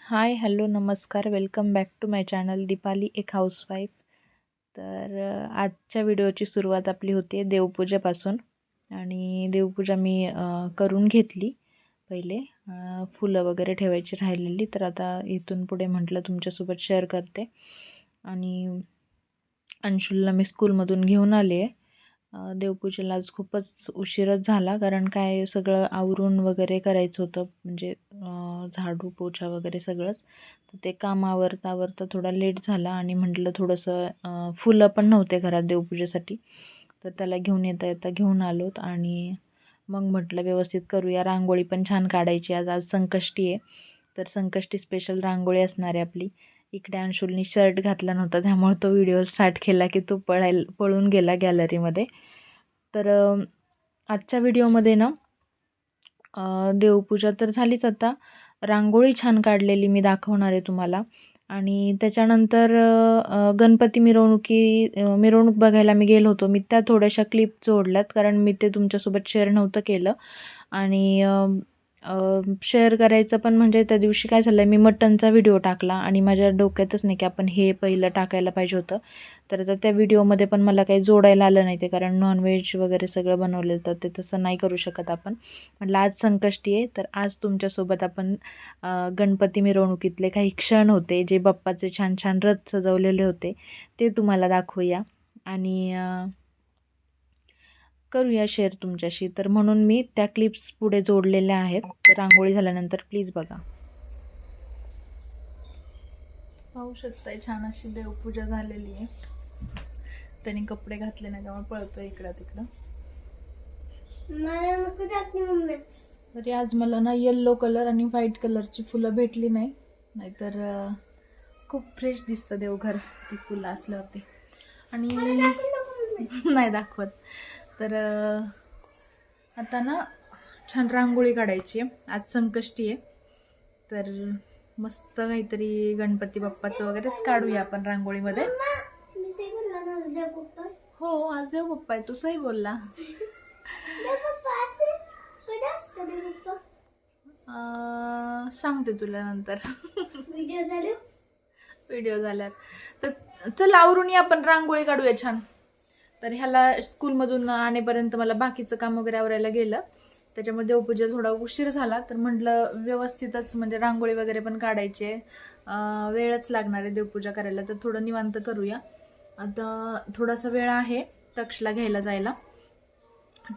हाय hello नमस्कार welcome back to my channel Deepali एक housewife. तर आजच्या व्हिडिओची सुरुवात आपली होते देवपूजेपासून. आणि देवपूजा मी करून घेतली. पहिले फुलं वगैरे ठेवायची राहिलेली, तर आता इथून पुढे म्हटलं तुमच्यासोबत शेअर करते. आणि अंशुलला मी स्कूलमधून घेऊन आले आहे. देवपूजेला आज खूपच उशीरच झाला, कारण काय सगळं आवरून वगैरे करायचं होतं, म्हणजे झाडू पोछा वगैरे सगळंच. तर ते काम आवरता थोडा लेट झाला. आणि म्हटलं थोडंसं फुलं पण नव्हते घरात देवपूजेसाठी, तर त्याला घेऊन येता घेऊन आलोत. आणि मग म्हटलं व्यवस्थित करूया. रांगोळी पण छान काढायची आज. आज संकष्टी आहे, तर संकष्टी स्पेशल रांगोळी असणार आहे आपली. इकडे अंशुलनी शर्ट घातला नव्हता, त्यामुळे तो व्हिडिओ स्टार्ट केला की तो पळून गेला गॅलरीमध्ये. तर आजच्या व्हिडिओमध्ये ना देवपूजा तर झालीच. आता रांगोळी छान काढलेली मी दाखवणार आहे तुम्हाला. आणि त्याच्यानंतर गणपती मिरवणूक बघायला मी गेलो होतो. मी त्या थोड्याशा क्लिप जोडल्यात, कारण मी ते तुमच्यासोबत शेअर नव्हतं केलं. आणि शेअर करायचं पण म्हणजे त्या दिवशी काय झालं, मी मटनचा व्हिडिओ टाकला आणि माझ्या डोक्यातच नाही की आपण हे पहिलं टाकायला पाहिजे होतं. तर आता त्या व्हिडिओमध्ये पण मला काही जोडायला आलं नाही ते, कारण नॉनव्हेज वगैरे सगळं बनवलेलं, तर ते तसं नाही करू शकत आपण. म्हटलं आज संकष्टी आहे, तर आज तुमच्यासोबत आपण गणपती मिरवणुकीतले काही क्षण होते, जे बाप्पाचे छान छान रथ सजवलेले होते, ते तुम्हाला दाखवूया. आणि करूया शेअर तुमच्याशी. तर म्हणून मी त्या क्लिप्स पुढे जोडलेल्या आहेत. रांगोळी झाल्यानंतर प्लीज बघा. पाहू शकताय छान अशी देवपूजा झालेली आहे. त्यांनी कपडे घातले नाही, त्यामुळे पळतोय इकडं तिकडं. तरी आज मला ना येल्लो कलर आणि व्हाईट कलरची फुलं भेटली नाही, नाहीतर खूप फ्रेश दिसतं देवघर ती फुलं असल्यावरती. आणि नाही दाखवत. तर आता ना छान रांगोळी काढायची आहे. आज संकष्टी आहे, तर मस्त काहीतरी गणपती बाप्पाचं वगैरेच काढूया आपण रांगोळीमध्ये. हो आज देव बाप्पा आहे, तू सही बोलला. सांगते तुला नंतर. व्हिडिओ झाल्यात. तर चल आवरून या, आपण रांगोळी काढूया छान. तर ह्याला स्कूलमधून आणेपर्यंत मला बाकीचं काम वगैरे आवरायला गेलं, त्याच्यामुळे देवपूजा थोडा उशीर झाला. तर म्हटलं व्यवस्थितच म्हणजे रांगोळी वगैरे पण काढायचे, वेळच लागणार आहे देवपूजा करायला, तर थोडं निवांत करूया. आता थोडासा वेळ आहे तक्षला घ्यायला जायला,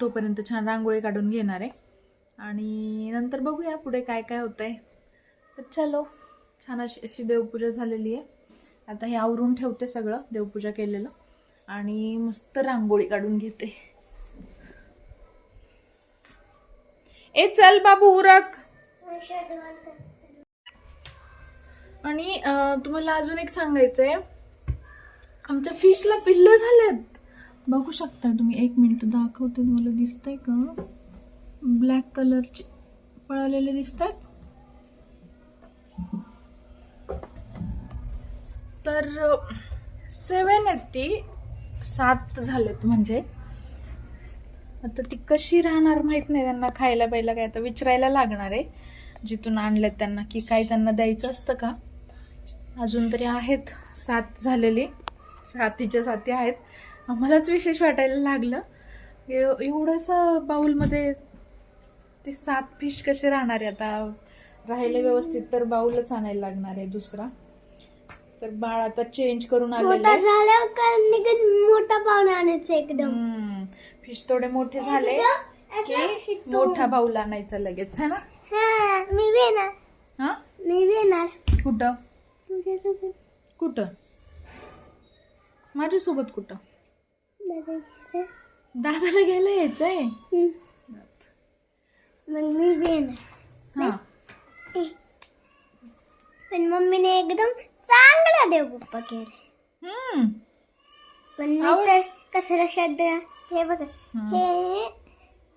तोपर्यंत छान रांगोळी काढून घेणार आहे. आणि नंतर बघूया पुढे काय काय होतंय. तर चलो, छान अशी देवपूजा झालेली आहे. आता हे आवरून ठेवते सगळं देवपूजा केलेलं, आणि मस्त रांगोळी काढून घेते. ए चल बाबू उरक. आणि तुम्हाला अजून एक सांगायचंय, आमच्या फिशला पिल्लं झालेत. बघू शकता तुम्ही, एक मिनिट दाखवते तुम्हाला. दिसतंय का? ब्लॅक कलरचे पळालेले दिसतात. तर 7 आहेत, ती 7 झालेत. म्हणजे आता ती कशी राहणार माहित नाही. त्यांना खायला प्यायला काय आता विचारायला लागणार आहे जिथून आणलेत त्यांना, की काय त्यांना द्यायचं असतं का. अजून तरी आहेत 7 झालेली, 7च्या 7 आहेत. आम्हालाच विशेष वाटायला लागलं, एवढंसं बाउलमध्ये ते 7 फिश कसे राहणार आहे. आता राहायला व्यवस्थित तर बाउलच आणायला लागणार आहे दुसरा. तर बाळ आता चेंज करून आलेलं, मोठा पाहुणा आणायचा एकदम. फिश थोडे मोठे झाले की मोठा बाउल आणायचा लगेच, है ना. मी येणार. कुठं कुठं माझ्यासोबत कुठं? दादाला घ्यायला यायचंय. मग मी येणार. पण मम्मीने एकदम चांगला देवबाप्पा केला. पण मी तर कशाला शब्द, हे बघा, हे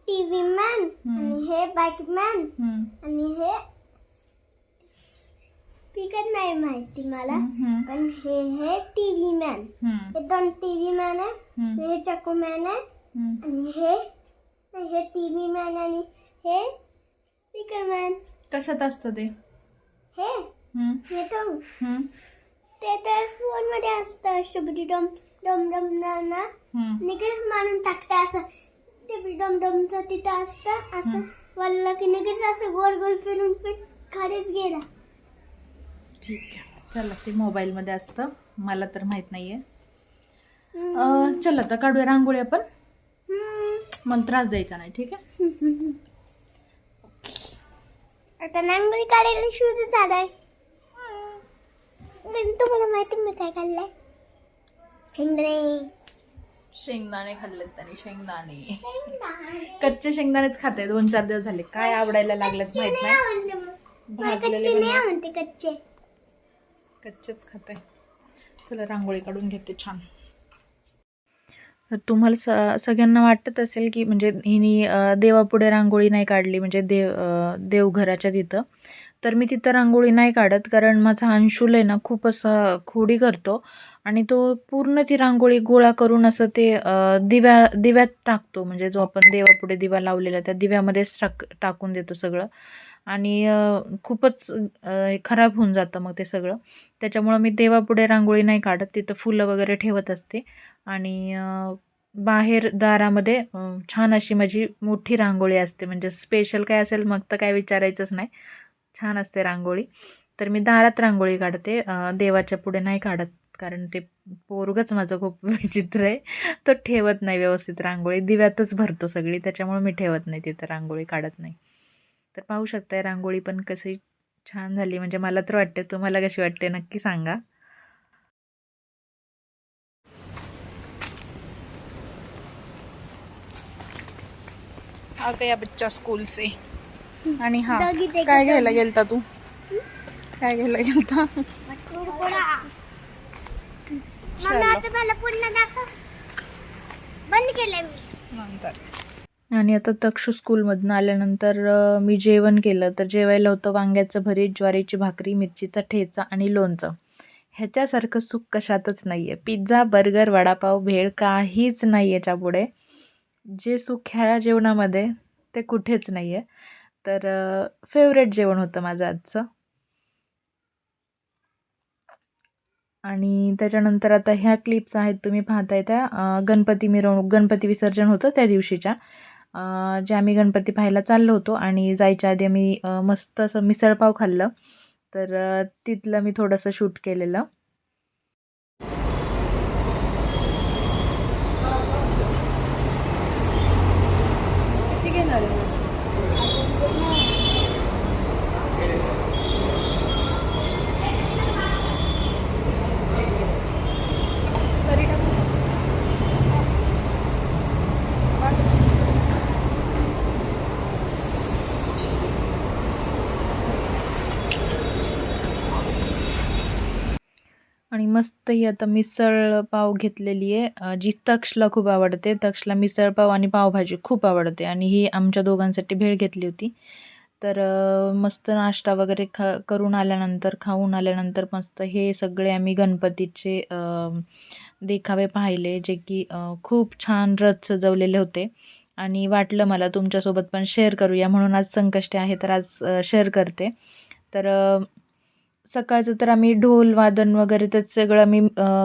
टीव्ही मॅन आणि हे बाईक मॅन आणि हे स्पीकर नाही माहिती मला, पण हे टीव्ही मॅन, हे 2 टीव्ही मॅन आहे, हे चाकू मॅन आहे, आणि हे टीव्ही मॅन आणि हे स्पीकर मॅन. कशात असतं ते? हे हे तर ते तर फोन मध्ये असतं शुभडी डम डम डम ना निघेच मारून टाकते असं ते डम डमचं तिथं असतं असं वल्ल की निघेच असं गोल गोल फिरून खालीच गेला. ठीक आहे, चला ते मोबाईलमध्ये असतं, मला तर माहित नाहीये. चल आता काढूया रांगोळी आपण, मला त्रास द्यायचा नाही, ठीक आहे. आता रांगोळी काढायला शूज झालाय. तुम्हाला माहिती मी काय खाल्लंय? शेंगदाणे. शेंगदाणे खाल्लेत त्याने, शेंगदाणे. कच्चे शेंगदाणेच खाते 2-4 दिवस झाले, काय आवडायला लागलेत माहित नाही. भाजलेले म्हणते कच्चे कच्चेच खाते. चला रांगोळी काढून घेते छान. तर तुम्हाला सगळ्यांना वाटत असेल की म्हणजे हिनी देवापुढे रांगोळी नाही काढली, म्हणजे देवघराच्या तिथं. तर मी तिथं रांगोळी नाही काढत, कारण माझा अंशुल आहे ना खूप असा खोडी करतो आणि तो पूर्ण ती रांगोळी गोळा करून असं ते दिव्यात टाकतो. म्हणजे जो आपण देवापुढे दिवा लावलेला त्या दिव्यामध्येच टाकून देतो सगळं, आणि खूपच खराब होऊन जातं मग ते सगळं. त्याच्यामुळं मी देवापुढे रांगोळी नाही काढत, तिथं फुलं वगैरे ठेवत असते. आणि बाहेर दारामध्ये छान अशी माझी मोठी रांगोळी असते, म्हणजे स्पेशल काय असेल मग तर काय विचारायचंच नाही, छान असते रांगोळी. तर मी दारात रांगोळी काढते, देवाच्या पुढे नाही काढत, कारण ते पोरगंच माझं खूप विचित्र आहे, तो ठेवत नाही व्यवस्थित रांगोळी, दिव्यातच भरतो सगळी, त्याच्यामुळे मी ठेवत नाही तिथं, रांगोळी काढत नाही. तर पाहू शकताय रांगोळी पण कशी छान झाली, म्हणजे मला तर वाटते, तुम्हाला कशी वाटते नक्की सांगा. आ गया बच्चा स्कूल से. आणि हा काय घ्यायला गेलता तू? काय घ्यायला गेलता? बंद केलंय मी नंतर. आणि आता तक्षू स्कूलमधून आल्यानंतर मी जेवण केलं. तर जेवायला होतं वांग्याचं भरीत, ज्वारीची भाकरी, मिरचीचा ठेचा आणि लोणचं. ह्याच्यासारखं सुख कशातच नाही आहे. पिझ्झा, बर्गर, वडापाव, भेळ काहीच नाही याच्यापुढे. जे सुख ह्या जेवणामध्ये ते कुठेच नाही आहे. तर फेवरेट जेवण होतं माझं आजचं. आणि त्याच्यानंतर आता ह्या क्लिप्स आहेत तुम्ही पाहताय त्या गणपती मिरवणूक, गणपती विसर्जन होतं त्या दिवशीच्या, जे आम्ही गणपती पाहायला चाललो होतो. आणि जायच्या आधी आम्ही मस्त असं मिसळपाव खाल्लं, तर तिथलं मी थोडंसं शूट केलेलं. ठीक आहे ना. आणि मस्त ही आता मिसळ पाव घेतलेली आहे, जी तक्षला खूप आवडते. तक्षला मिसळपाव आणि पावभाजी खूप आवडते, आणि ही आमच्या दोघांसाठी भेळ घेतली होती. तर मस्त नाश्ता वगैरे करून आल्यानंतर, खाऊन आल्यानंतर मस्त हे सगळे आम्ही गणपतीचे देखावे पाहिले, जे की खूप छान रथ सजवलेले होते. आणि वाटलं मला तुमच्यासोबत पण शेअर करूया, म्हणून आज संकष्टी आहे तर आज शेअर करते. तर सकाळचं तर आम्ही ढोल वादन वगैरे ते सगळं आम्ही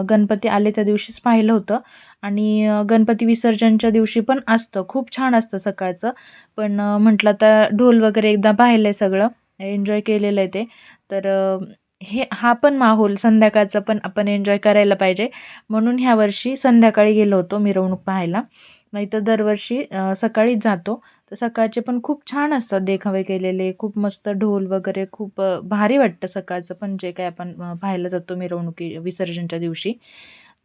गणपती आले त्या दिवशीच पाहिलं होतं. आणि गणपती विसर्जनच्या दिवशी पण असतं, खूप छान असतं सकाळचं. पण म्हटलं आता ढोल वगैरे एकदा पाहिलं आहे, सगळं एन्जॉय केलेलं आहे ते. तर हा पण माहोल संध्याकाळचा पण आपण एन्जॉय करायला पाहिजे, म्हणून ह्या वर्षी संध्याकाळी गेलो होतो मिरवणूक पाहायला. नाहीतर दरवर्षी सकाळीच जातो. तर सकाळचे पण खूप छान असतात देखावे केलेले, खूप मस्त ढोल वगैरे, खूप भारी वाटतं सकाळचं पण, जे काय आपण पाहायला जातो मिरवणुकी विसर्जनच्या दिवशी.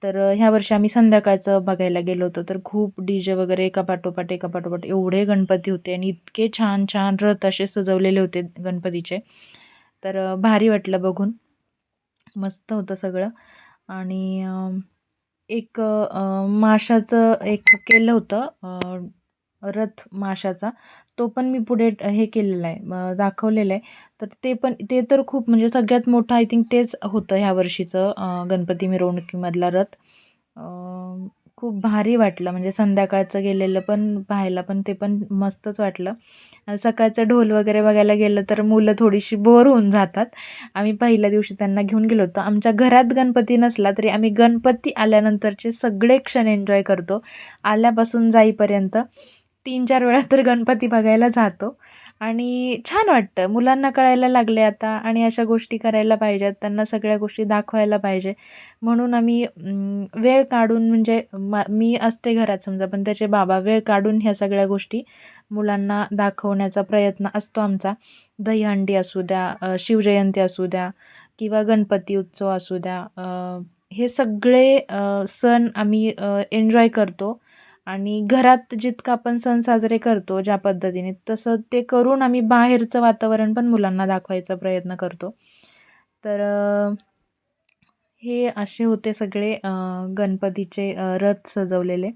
तर ह्या वर्षी आम्ही संध्याकाळचं बघायला गेलो होतो. तर खूप DJ वगैरे एका पाठोपाठ एवढे गणपती होते, आणि इतके छान छान रथ असे सजवलेले होते गणपतीचे. तर भारी वाटलं बघून, मस्त होतं सगळं. आणि एक माशाचं एक केलं होतं, रथ माशाचा, तो पण मी पुढे हे केलेला आहे, दाखवलेलं आहे. तर ते तर खूप, म्हणजे सगळ्यात मोठं आय थिंक तेच होतं ह्या वर्षीचं गणपती मिरवणुकीमधला रथ. खूप भारी वाटलं. म्हणजे संध्याकाळचं गेलेलं पण पाहायला पण ते पण मस्तच वाटलं. आणि सकाळचं ढोल वगैरे बघायला गेलं तर मुलं थोडीशी बोर होऊन जातात. आम्ही पहिल्या दिवशी त्यांना घेऊन गेलो होतो. आमच्या घरात गणपती नसला तरी आम्ही गणपती आल्यानंतरचे सगळे क्षण एन्जॉय करतो. आल्यापासून जाईपर्यंत 3-4 वेळा तर गणपती बघायला जातो आणि छान वाटतं. मुलांना कळायला लागले आता आणि अशा गोष्टी करायला पाहिजेत. त्यांना सगळ्या गोष्टी दाखवायला पाहिजे. म्हणून आम्ही वेळ काढून म्हणजे मी असते घरात समजा, पण त्याचे बाबा वेळ काढून ह्या सगळ्या गोष्टी मुलांना दाखवण्याचा प्रयत्न असतो आमचा. दहीहंडी असू द्या, शिवजयंती असू द्या किंवा गणपती उत्सव असू द्या. हे सगळे सण आम्ही एन्जॉय करतो आणि घरात जितकं आपण सण साजरे करतो ज्या पद्धतीने, तसं ते करून आम्ही बाहेरचं वातावरण पण मुलांना दाखवायचा प्रयत्न करतो. तर हे असे होते सगळे गणपतीचे रथ सजवलेले.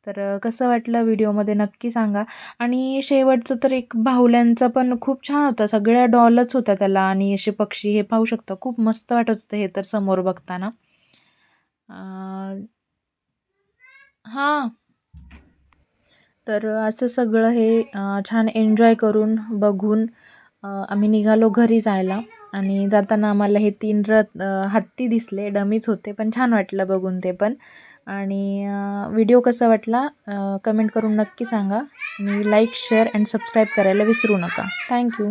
तर कसं वाटलं व्हिडिओमध्ये नक्की सांगा. आणि शेवटचं तर एक बाहुल्यांचा पण खूप छान होता. सगळ्या डॉलच होत्या त्याला आणि असे पक्षी हे पाहू शकता. खूप मस्त वाटत होतं हे तर समोर बघताना. हां. तर असं सगळं हे छान एन्जॉय करून, बघून आम्ही निघालो घरी जायला आणि जाताना आम्हाला हे 3 रथ हत्ती दिसले. डमीच होते, पण छान वाटलं बघून ते पण. आणि व्हिडिओ कसा वाटला कमेंट करून नक्की सांगा आणि लाईक, शेअर अँड सबस्क्राईब करायला विसरू नका. Thank you.